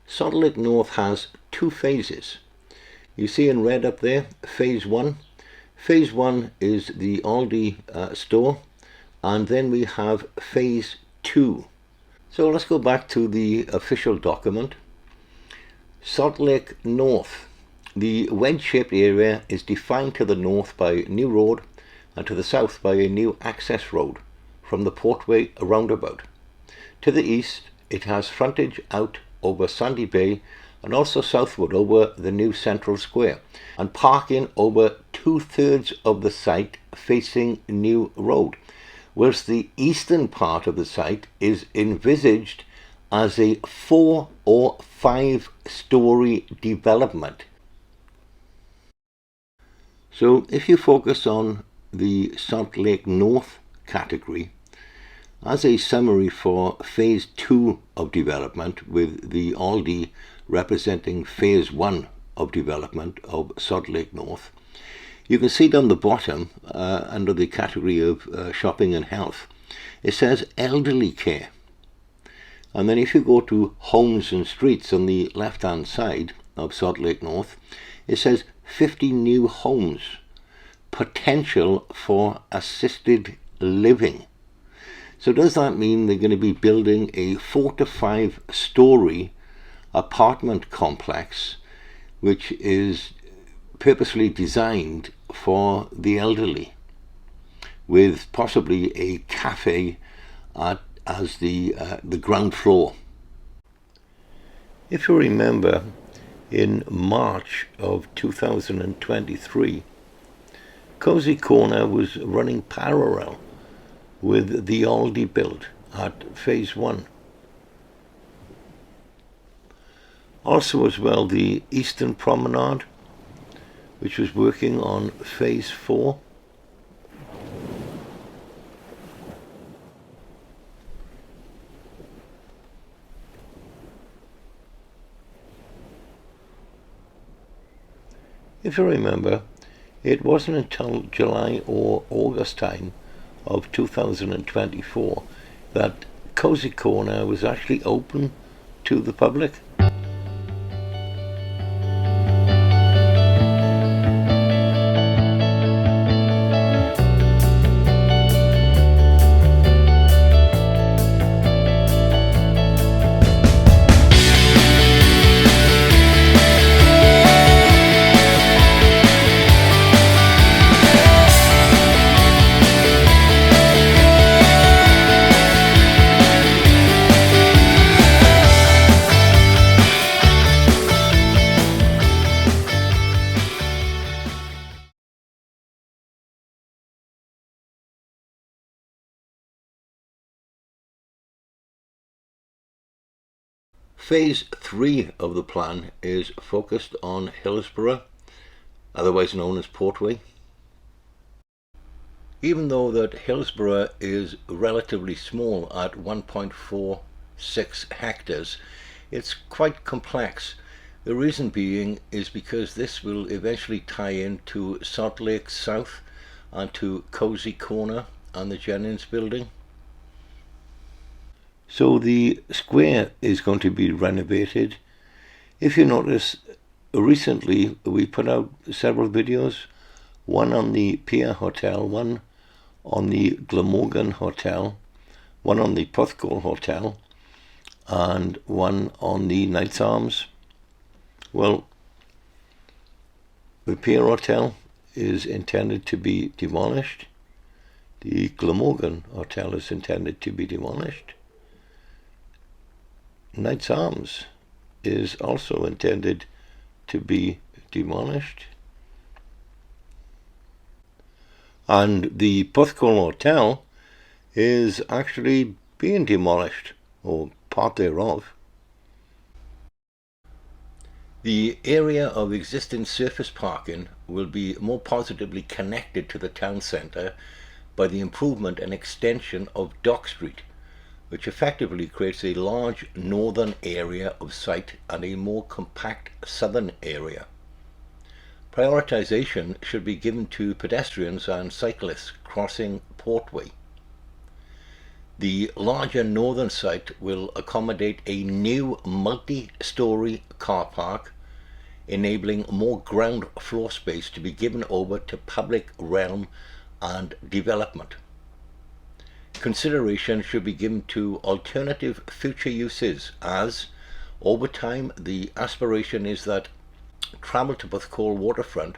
Salt Lake North has two phases. You see in red up there, phase one. Phase one is the Aldi store, and then we have phase two. So let's go back to the official document. Salt Lake North. The wedge-shaped area is defined to the north by a new road and to the south by a new access road from the Portway roundabout. To the east, it has frontage out over Sandy Bay and also southward over the new Central Square, and parking over 2/3 of the site facing New Road, whilst the eastern part of the site is envisaged as a 4 or 5 story development. So if you focus on the Salt Lake North category, as a summary for phase 2 of development, with the Aldi representing phase 1 of development of Salt Lake North, you can see down the bottom under the category of shopping and health, it says elderly care. And then if you go to homes and streets on the left hand side of Salt Lake North, it says 50 new homes, potential for assisted living. So does that mean they're going to be building a 4 to 5 story apartment complex which is purposely designed for the elderly, with possibly a cafe as the ground floor? If you remember, in March of 2023, Cozy Corner was running parallel with the Aldi build at phase 1. Also as well, the Eastern Promenade, which was working on phase 4. If you remember, it wasn't until July or August time of 2024 that Cozy Corner was actually open to the public. Phase 3 of the plan is focused on Hillsborough, otherwise known as Portway. Even though that Hillsborough is relatively small at 1.46 hectares, it's quite complex. The reason being is because this will eventually tie into Salt Lake South and to Cozy Corner and the Jennings building. So the square is going to be renovated. If you notice, recently we put out several videos, one on the Pier Hotel, one on the Glamorgan Hotel, one on the Porthcawl Hotel, and one on the Knights Arms. Well, the Pier Hotel is intended to be demolished. The Glamorgan Hotel is intended to be demolished. Knights Arms is also intended to be demolished. And the Porthcawl Hotel is actually being demolished, or part thereof. The area of existing surface parking will be more positively connected to the town centre by the improvement and extension of Dock Street, which effectively creates a large northern area of site and a more compact southern area. Prioritization should be given to pedestrians and cyclists crossing Portway. The larger northern site will accommodate a new multi-storey car park, enabling more ground floor space to be given over to public realm and development. Consideration should be given to alternative future uses, as over time the aspiration is that travel to Porthcawl waterfront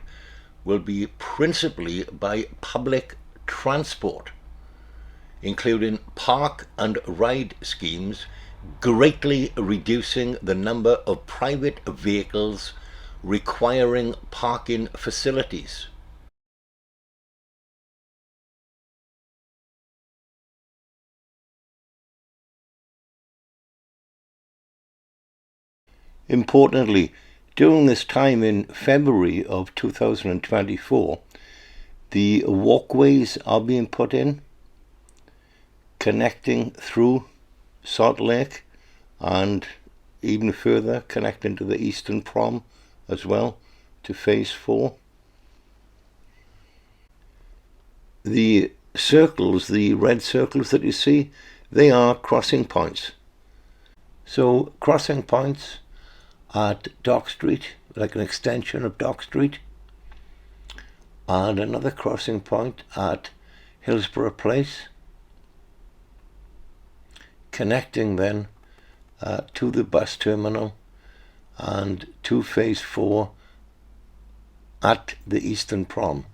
will be principally by public transport, including park and ride schemes, greatly reducing the number of private vehicles requiring parking facilities. Importantly, during this time in February of 2024, the walkways are being put in, connecting through Salt Lake and even further connecting to the Eastern Prom as well, to Phase 4. The circles, the red circles that you see, they are crossing points. So crossing points at Dock Street, like an extension of Dock Street, and another crossing point at Hillsborough Place, connecting then to the bus terminal and to Phase 4 at the Eastern Prom.